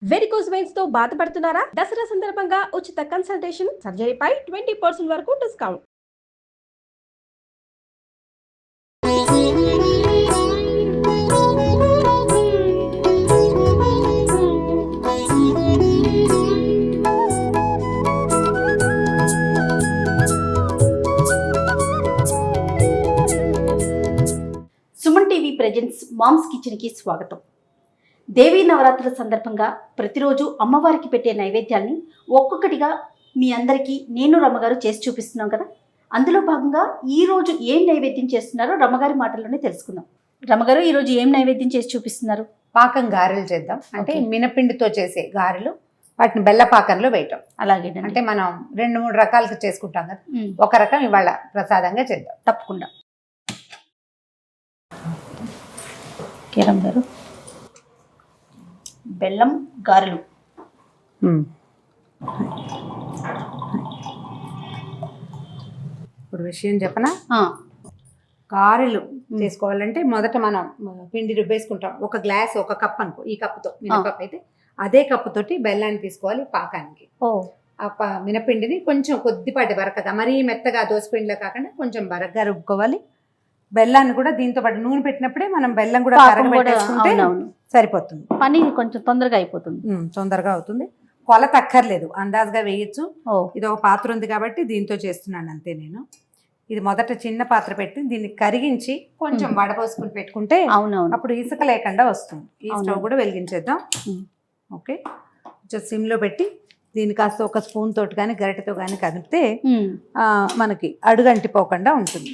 Varicose veins తో బాధపడుతున్నారా? దసరా సందర్భంగా ఉచిత కన్సల్టేషన్, సర్జరీపై 20% వరకు discount. Suman TV presents mom's kitchen కి స్వాగతం. దేవీ నవరాత్రుల సందర్భంగా ప్రతిరోజు అమ్మవారికి పెట్టే నైవేద్యాన్ని ఒక్కొక్కటిగా మీ అందరికీ నేను రమ్మగారు చేసి చూపిస్తున్నాం కదా. అందులో భాగంగా ఈ రోజు ఏం నైవేద్యం చేస్తున్నారో రమ్మగారి మాటల్లోనే తెలుసుకుందాం. రమ్మగారు, ఈ రోజు ఏం నైవేద్యం చేసి చూపిస్తున్నారు? పాకం గారెలు చేద్దాం. అంటే మినపిండితో చేసే గారెలు, వాటిని బెల్ల పాకంలో వేయటం. అలాగే అంటే మనం 2-3 రకాలుగా చేసుకుంటాం కదా, ఒక రకం ఇవాళ ప్రసాదంగా చేద్దాం. తప్పకుండా. కేరం గారు, బెల్లం గారెలు. ఇప్పుడు విషయం చెప్పనా? గారెలు చేసుకోవాలంటే మొదట మనం పిండి రుబ్బేసుకుంటాం. ఒక గ్లాస్, ఒక కప్ అనుకో, ఈ కప్పుతో మినపప్పు అయితే అదే కప్పుతోటి బెల్లాన్ని తీసుకోవాలి పాకానికి. మినపిండిని కొంచెం కొద్దిపాటి బరకగా, మరీ మెత్తగా దోసపిండిలో కాకుండా కొంచెం బరకగా రుబ్బుకోవాలి. బెల్లాన్ని కూడా దీంతో పాటు నూనె పెట్టినప్పుడే మనం బెల్లం కూడా కరగబెట్టేసుకుంటే సరిపోతుంది. పని కొంచెం తొందరగా అయిపోతుంది. తొందరగా అవుతుంది. కొలత అక్కర్లేదు, అందాజుగా వేయచ్చు. ఇది ఒక పాత్ర ఉంది కాబట్టి దీంతో చేస్తున్నాను అంతే నేను. ఇది మొదట చిన్న పాత్ర పెట్టి దీన్ని కరిగించి కొంచెం వడపోసుకుని పెట్టుకుంటే అప్పుడు ఇసుక లేకుండా వస్తుంది. ఈ స్టవ్ కూడా వెలిగించేద్దాం. ఓకే, కొంచెం సిమ్లో పెట్టి దీన్ని కాస్త ఒక స్పూన్ తోటి కానీ గరిటెతో కానీ కదిపితే మనకి అడుగంటిపోకుండా ఉంటుంది.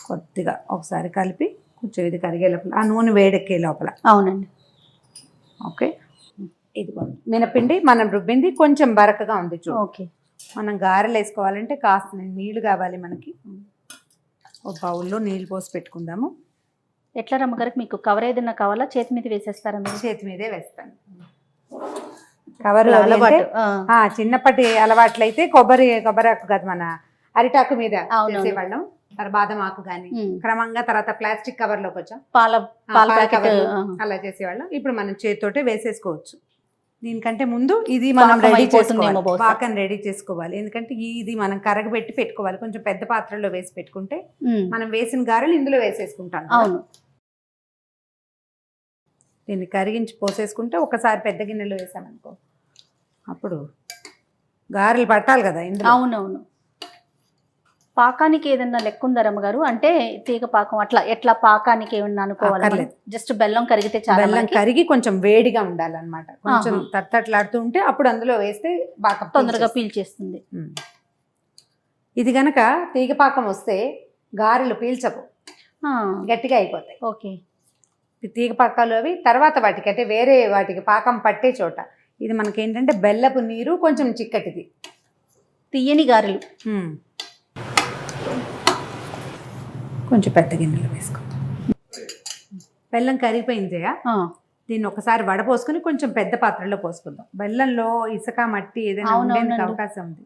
కొద్దిగా ఒకసారి కలిపి కొంచెం ఇది కరిగే లోపల, ఆ నూనె వేడెక్కే లోపల. అవునండి. ఓకే, ఇది మినపిండి మనం రుబ్బింది కొంచెం బరకగా ఉంది చూ. ఓకే, మనం గారెలు వేసుకోవాలంటే కాస్త నీళ్లు కావాలి మనకి. ఒక బౌల్లో నీళ్ళు పోసి పెట్టుకుందాము. ఎట్లా రమ్మగారికి, మీకు కవర్ ఏదైనా కావాలా? చేతి మీద వేసేస్తారా మీరు? చేతి మీదే వేస్తాను. కవర్ చిన్నప్పటి అలవాట్లయితే కొబ్బరాకు కదా, మన అరిటాకు మీద చేసేవాళ్ళం. బాదం ఆకు కానీ క్రమంగా తర్వాత ప్లాస్టిక్ కవర్ లోకి వచ్చాం, అలా చేసేవాళ్ళం. ఇప్పుడు మనం చేతితోటే వేసేసుకోవచ్చు. దీనికంటే ముందు ఇది మనం రెడీ చేసుకోవాలి, పాకం రెడీ చేసుకోవాలి. ఎందుకంటే ఇది మనం కరగబెట్టి పెట్టుకోవాలి. కొంచెం పెద్ద పాత్రలో వేసి పెట్టుకుంటే మనం వేసిన గారెలు ఇందులో వేసేసుకుంటాం. దీన్ని కరిగించి పోసేసుకుంటే ఒకసారి పెద్ద గిన్నెలో వేసామనుకో, అప్పుడు గారెలు పట్టాలి కదా ఇందులో. అవునవును. పాకానికి ఏదన్నా లెక్క ఉందా రమ్మగారు? అంటే తీగ పాకం అట్లా ఎట్లా పాకానికి ఏమన్నా అనుకోవాలి? జస్ట్ బెల్లం కరిగితే చాలా. బెల్లం కరిగి కొంచెం వేడిగా ఉండాలన్నమాట. కొంచెం తట్టట్లాడుతూ ఉంటే అప్పుడు అందులో వేస్తే పాకం తొందరగా పీల్చేస్తుంది. ఇది గనక తీగ పాకం వస్తే గారెలు పీల్చవు, గట్టిగా అయిపోతాయి. ఓకే, తీగ పాకాలు అవి తర్వాత వాటికి, అంటే వేరే వాటికి పాకం పట్టే చోట. ఇది మనకేంటంటే బెల్లపు నీరు కొంచెం చిక్కటిది, తీయని గారెలు. కొంచెం పెద్ద గిన్నెలో వేసుకుందాం. బెల్లం కరిగిపోయిందిగా, దీన్ని ఒకసారి వడపోసుకుని కొంచెం పెద్ద పాత్రలో పోసుకుందాం. బెల్లంలో ఇసుక మట్టి ఏదైనా ఉండేందుకు అవకాశం ఉంది.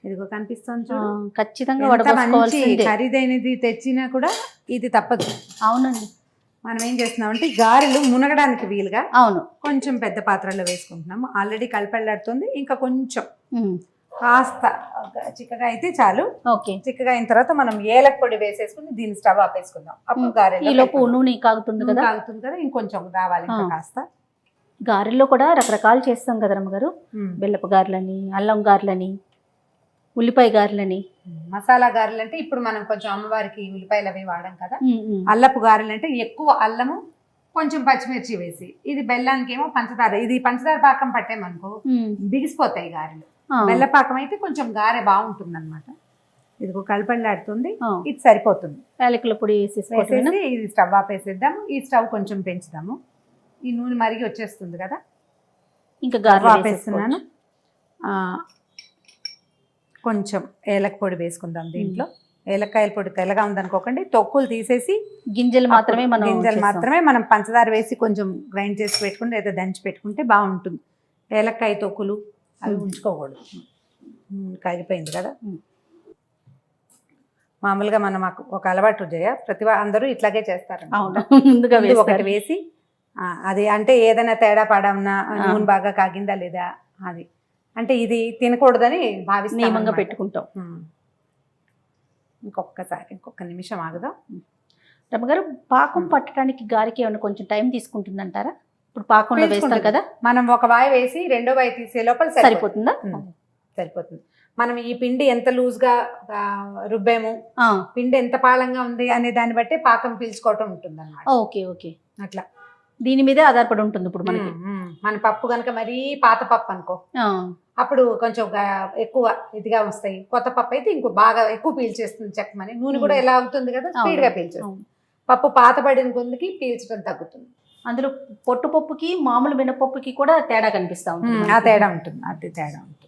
ఇదిగో కనిపిస్తుంది చూడు. ఖచ్చితంగా మంచి ఖరీదైనది తెచ్చినా కూడా ఇది తప్పదు. అవునండి. మనం ఏం చేస్తున్నామంటే గారెలు మునగడానికి వీలుగా కొంచెం పెద్ద పాత్రలో వేసుకుంటున్నాము. ఆల్రెడీ కలిపెళ్ళాడుతుంది, ఇంకా కొంచెం కాస్త చిక్కగా అయితే చాలు. ఓకే, చిక్కగా అయిన తర్వాత మనం ఏలక పొడి వేసేసుకుని దీన్ని స్టవ్ ఆపేసుకుందాం. అప్పుడు గారెలు నూనె కాగుతుంది కదా, ఇంకొంచెం రావాలి కాస్త. గారెల్లో కూడా రకరకాలు చేస్తాం కదా రమ్మగారు. బెల్లపు గారెలని, అల్లం గారెలని, ఉల్లిపాయ గారెలని. మసాలా గారెలు అంటే ఇప్పుడు మనం కొంచెం అమ్మవారికి ఉల్లిపాయలు అవి వాడాం కదా. అల్లపు గారెలు అంటే ఎక్కువ అల్లము కొంచెం పచ్చిమిర్చి వేసి, ఇది బెల్లానికి ఏమో పంచదార. ఇది పంచదార పాకం పట్టేమనుకో బిగిసిపోతాయి గారెలు. బెల్లపాకం అయితే కొంచెం గారె బాగుంటుంది అనమాట. ఇదిగో కలిపళ్ళాడుతుంది, ఇది సరిపోతుంది. యాలకుల పొడి వేసేసి ఇది స్టవ్ ఆపేసేద్దాము. ఈ స్టవ్ కొంచెం పెంచుదాము. ఈ నూనె మరిగి వచ్చేస్తుంది కదా, ఇంకా గారెలు ఆపేస్తున్నాను. కొంచెం ఏలక పొడి వేసుకుందాం దీంట్లో. ఏలక్కాయల పొడి తెల్లగా ఉందనుకోకండి, తొక్కులు తీసేసి గింజలు మాత్రమే మనం పంచదార వేసి కొంచెం గ్రైండ్ చేసి పెట్టుకుంటే లేదా దంచి పెట్టుకుంటే బాగుంటుంది. ఏలక్కాయ తొక్కులు అవి ఉంచుకోకూడదు. కరిగిపోయింది కదా. మామూలుగా మనం ఒక అలవాటు జయ, అందరూ ఇట్లాగే చేస్తారు. ముందుగా ఒకటి వేసి అది అంటే ఏదైనా తేడా పడవునా నూనె బాగా కాగిందా లేదా అది అంటే ఇది తినకూడదని భావిస్తాం నియమంగా అన్నమాట. పెట్టుకుంటాం. ఇంకొక నిమిషం ఆగుదాం. రమ్మగారు పాకం పట్టడానికి గారికి ఏమైనా కొంచెం టైం తీసుకుంటుందంటారా? ఇప్పుడు పాకంలో వేస్తాం తీసుకుంటుంది. కదా, మనం ఒక వాయి వేసి రెండో వాయి తీసే లోపల సరిపోతుందా? సరిపోతుంది. మనం ఈ పిండి ఎంత లూజ్ గా రుబ్బాము, ఆ, పిండి ఎంత పాలంగా ఉంది అనే దాన్ని బట్టి పాకం పీల్చుకోవటం ఉంటుంది అన్నమాట. Okay okay. అట్లా దీని మీదే ఆధారపడి ఉంటుంది ఇప్పుడు మనకి. మన పప్పు కనుక మరీ పాత పప్పు అనుకో, ఆ, అప్పుడు కొంచెం ఎక్కువ ఇదిగా వస్తాయి. కొత్త పప్పు అయితే ఇంకో బాగా ఎక్కువ పీల్చేస్తుంది చెక్కమని. నూనె కూడా ఎలా అవుతుంది కదా, స్పీడ్ గా పీల్చేస్తుంది. పప్పు పాత పడిన కొందికి పీల్చడం తగ్గుతుంది. అందులో పొట్టు పప్పుకి మామూలు మినపప్పుకి కూడా తేడా కనిపిస్తా ఉంటుంది. ఆ తేడా ఉంటుంది, అది తేడా ఉంటుంది.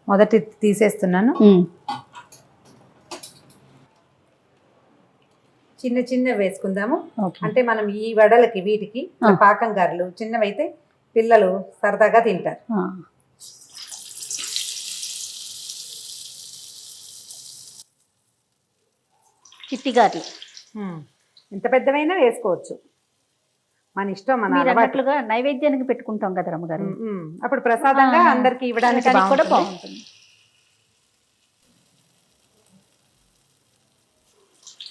మొదటి తీసేస్తున్నాను. చిన్న చిన్న వేసుకుందాము. అంటే మనం ఈ వడలకి వీటికి పాకం గారెలు చిన్నవైతే పిల్లలు సరదాగా తింటారు. చిట్టిగారి ఎంత పెద్దవైనా వేసుకోవచ్చు, మన ఇష్టం, మన మీరు అలవాటు. అన్నట్లుగా నైవేద్యానికి పెట్టుకుంటాం కదా రమ్మగారు, అప్పుడు ప్రసాదంగా అందరికి ఇవ్వడానికి కూడా బాగుంటుంది. బాగుంటుంది.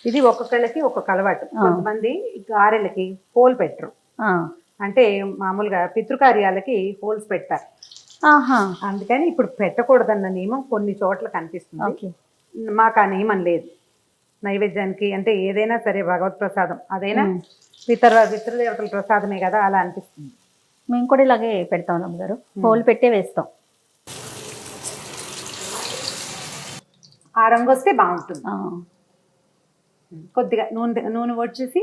ఇది ఒక్కొక్కళ్ళకి ఒక్కొక్క అలవాటు. కొంతమంది గారెలకి హోల్ పెట్టరు, అంటే మామూలుగా పితృకార్యాలకి హోల్స్ పెడతారు. అందుకని ఇప్పుడు పెట్టకూడదన్న నియమం కొన్ని చోట్ల కనిపిస్తుంది. మాకు ఆ నియమం లేదు. నైవేద్యానికి అంటే ఏదైనా సరే భగవత్ ప్రసాదం, అదైనా పితృదేవతల ప్రసాదమే కదా, అలా అనిపిస్తుంది. మేము కూడా ఇలాగే పెడతాం రమ్మగారు, హోల్ పెట్టే వేస్తాం. ఆ రంగు వస్తే బాగుంటుంది. కొద్దిగా నూనె వచ్చేసి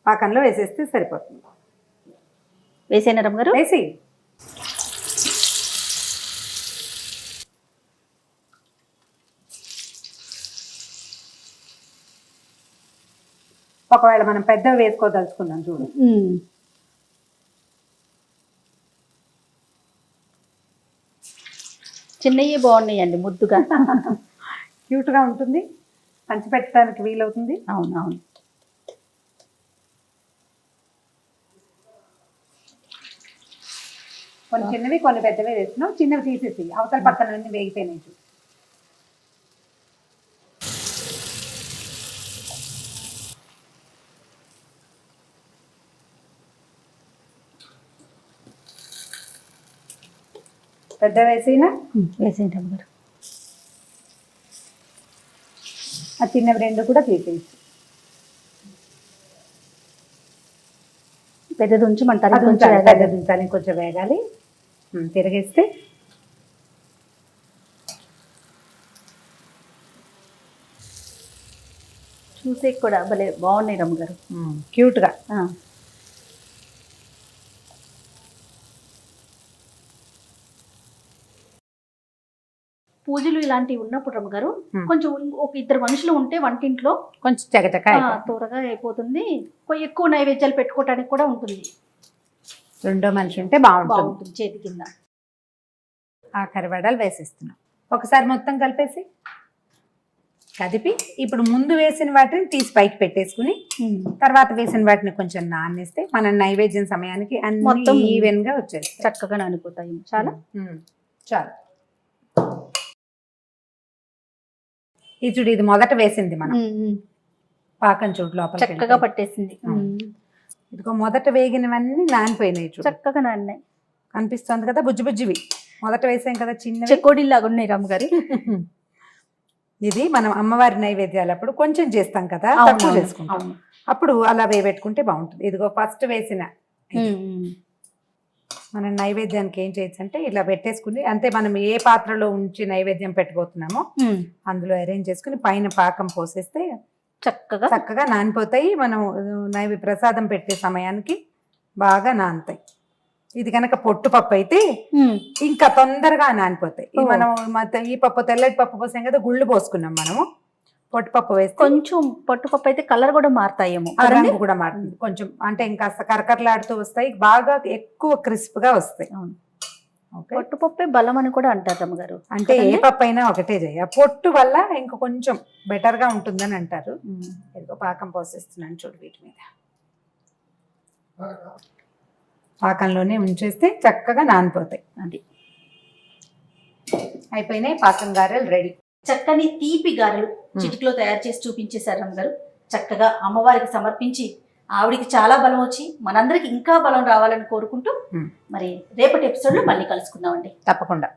పాకంలో వేసేస్తే సరిపోతుంది. వేసేనా రమ్మగారు? వేసి ఒకవేళ మనం పెద్దవి వేసుకోదలుచుకున్నాం చూడు, చిన్నవి బాగున్నాయండి, ముద్దుగా క్యూట్ గా ఉంటుంది, పంచి పెట్టడానికి వీలవుతుంది. అవునవును. కొన్ని చిన్నవి కొన్ని పెద్దవి వేసినాం. చిన్నవి తీసేసి అవతల పక్కన అన్ని వేగిపోయినాయి. పెద్ద వేసినా వేసేయండి రమ్మగారు. ఆ చిన్నవి రెండు కూడా తీసేసి పెద్దది ఉంచమంటారు? పెద్దది ఉంచాలి, కొంచెం వేగాలి. తిరిగేస్తే చూసే కూడా భలే బాగున్నాయి రమ్మగారు, క్యూట్ గా. పూజలు ఇలాంటివి ఉన్నప్పుడు రమ్మగారు కొంచెం ఒక ఇద్దరు మనుషులు ఉంటే వంటింట్లో కొంచెం చకచక త్వరగా అయిపోతుంది. ఎక్కువ నైవేద్యాలు పెట్టుకోవడానికి కూడా ఉంటుంది. రెండో మనిషి ఉంటే బాగుంటుంది. చేతి కింద ఆఖరి వడలు వేసేస్తున్నాం. ఒకసారి మొత్తం కలిపేసి కదిపి ఇప్పుడు ముందు వేసిన వాటిని తీసి పైకి పెట్టేసుకుని తర్వాత వేసిన వాటిని కొంచెం నానేస్తే మన నైవేద్యం సమయానికి మొత్తం ఈవెన్ గా వచ్చేది, చక్కగా నానిపోతాయి. చాలా చాలు. ఈ చూడు, ఇది మొదట వేసింది మనం పాకం చూడు, లోపల చక్కగా పట్టేసింది. ఇదిగో మొదట వేగినవన్నీ నానిపోయినాయి చూడు, చక్కగా నానినాయి. కనిపిస్తుంది కదా, బుజ్జి బుజ్జివి మొదట వేసాం కదా, చిన్న చెకోడీలాగా ఉన్నాయి రమ్మగారు. ఇది మనం అమ్మవారి నైవేద్యాలు అప్పుడు కొంచెం చేస్తాం కదా, తక్కువ చేసుకుంటాం. అప్పుడు అలా వేపెట్టుకుంటే బాగుంటుంది. ఇదిగో ఫస్ట్ వేసిన మనం నైవేద్యానికి ఏం చేయొచ్చు అంటే ఇలా పెట్టేసుకుని, అంటే మనం ఏ పాత్రలో ఉంచి నైవేద్యం పెట్టబోతున్నామో అందులో అరేంజ్ చేసుకుని పైన పాకం పోసేస్తే చక్కగా నానిపోతాయి. మనం ప్రసాదం పెట్టే సమయానికి బాగా నానుతాయి. ఇది కనుక పొట్టు పప్పు అయితే ఇంకా తొందరగా నానిపోతాయి. మనం ఈ పప్పు తెల్లటి పప్పు పోసాం కదా, గుళ్ళు పోసుకున్నాం మనము. పొట్టుపప్పు వేస్తే కొంచెం పొట్టుపప్పు అయితే కలర్ కూడా మారుతాయేమో, రంగు కూడా మారుతుంది కొంచెం, అంటే ఇంకా కరకరలాడుతూ వస్తాయి, బాగా ఎక్కువ క్రిస్ప్ గా వస్తాయి. ఓకే, పొట్టుపప్పే బలం అని కూడా అంటారు రమ్మగారు. అంటే ఏ పప్పు అయినా ఒకటే జయ, పొట్టు వల్ల ఇంకా కొంచెం బెటర్ గా ఉంటుందని అంటారు. ఏదో పాకం పోసేస్తున్నాను చూడు, వీటి మీద పాకంలోనే ఉంచేస్తే చక్కగా నానిపోతాయి. అది అయిపోయినాయి, పాకం గారెలు రెడీ. చక్కని తీపి గారెలు చిటికలో తయారు చేసి చూపించేశారు రమ్మగారు. చక్కగా అమ్మవారికి సమర్పించి ఆవిడికి చాలా బలం వచ్చి మనందరికి ఇంకా బలం రావాలని కోరుకుంటూ మరి రేపటి ఎపిసోడ్లో మళ్ళీ కలుసుకుందామండి. తప్పకుండా.